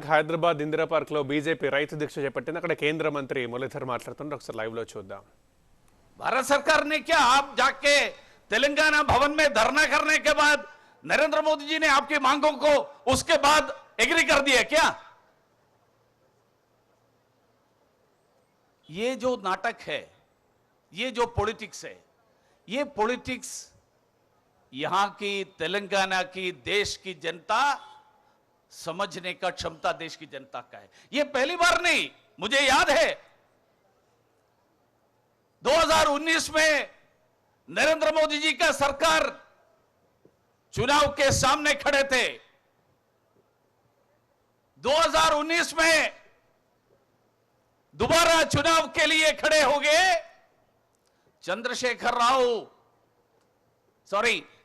Hyderabad Indira park లో BJP రైతు దీక్ష చేపట్టింది. అక్కడ కేంద్ర మంత్రి మురళీధర్ మాట్లాడుతున్నారు. ఒకసారి లైవ్ లో చూద్దాం. भारत सरकार ने क्या आप जाके तेलंगाना भवन में धरना करने के बाद नरेंद्र मोदी जी ने आपकी मांगों को उसके बाद एग्री कर दिया क्या? ये जो नाटक है, ये जो पॉलिटिक्स है, ये पॉलिटिक्स यहां की तेलंगाना की देश की जनता समझने का क्षमता देश की जनता का है. ये पहली बार नहीं, मुझे याद है 2019 में नरेंद्र मोदी जी का सरकार चुनाव के सामने खड़े थे. 2019 में दोबारा चुनाव के लिए खड़े हो गए. चंद्रशेखर राव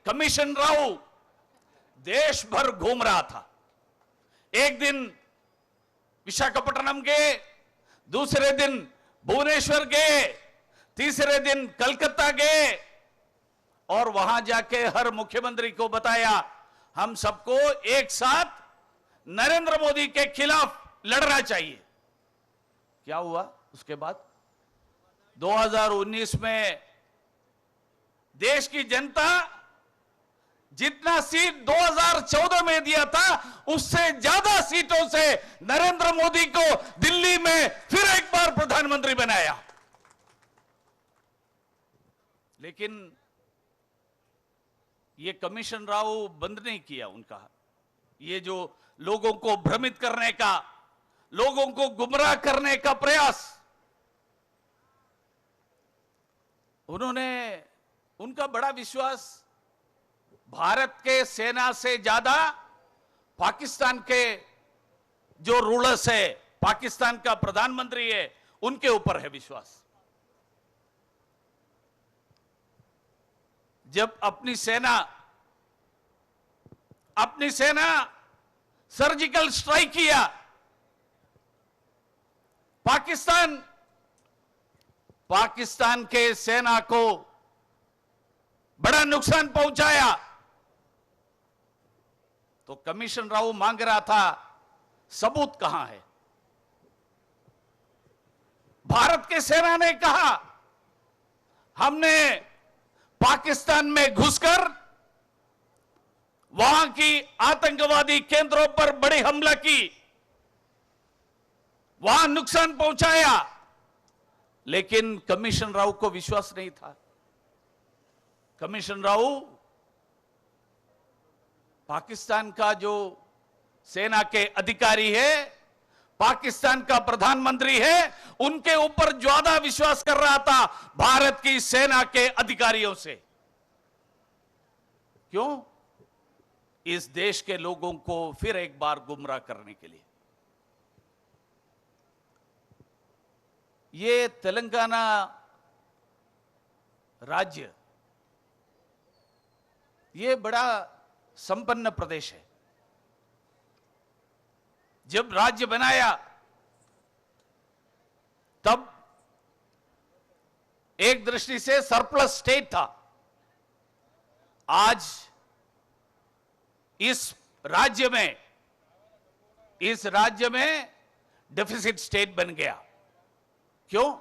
कमीशन राव देश भर घूम रहा था. एक दिन विशाखापट्टनम गए, दूसरे दिन भुवनेश्वर गए, तीसरे दिन कलकत्ता गए और वहां जाके हर मुख्यमंत्री को बताया हम सबको एक साथ नरेंद्र मोदी के खिलाफ लड़ना चाहिए. क्या हुआ उसके बाद? 2019 में देश की जनता जितना सीट 2014 में दिया था उससे ज्यादा सीटों से नरेंद्र मोदी को दिल्ली में फिर एक बार प्रधानमंत्री बनाया. लेकिन ये कमीशन राव बंद नहीं किया उनका ये जो लोगों को भ्रमित करने का, लोगों को गुमराह करने का प्रयास. उन्होंने उनका बड़ा विश्वास भारत के सेना से ज्यादा पाकिस्तान के जो रूलर्स है, पाकिस्तान का प्रधानमंत्री है, उनके ऊपर है विश्वास. जब अपनी सेना सर्जिकल स्ट्राइक किया, पाकिस्तान के सेना को बड़ा नुकसान पहुंचाया, तो कमीशन राव मांग रहा था सबूत कहां है? भारत के सेना ने कहा हमने पाकिस्तान में घुसकर वहां की आतंकवादी केंद्रों पर बड़ी हमला की, वहां नुकसान पहुंचाया. लेकिन कमीशन राव को विश्वास नहीं था. कमीशन राव पाकिस्तान का जो सेना के अधिकारी है, पाकिस्तान का प्रधानमंत्री है, उनके ऊपर ज्यादा विश्वास कर रहा था भारत की सेना के अधिकारियों से. क्यों? इस देश के लोगों को फिर एक बार गुमराह करने के लिए. ये तेलंगाना राज्य ये बड़ा संपन्न प्रदेश है. जब राज्य बनाया तब एक दृष्टि से सरप्लस स्टेट था. आज इस राज्य में डेफिसिट स्टेट बन गया. क्यों?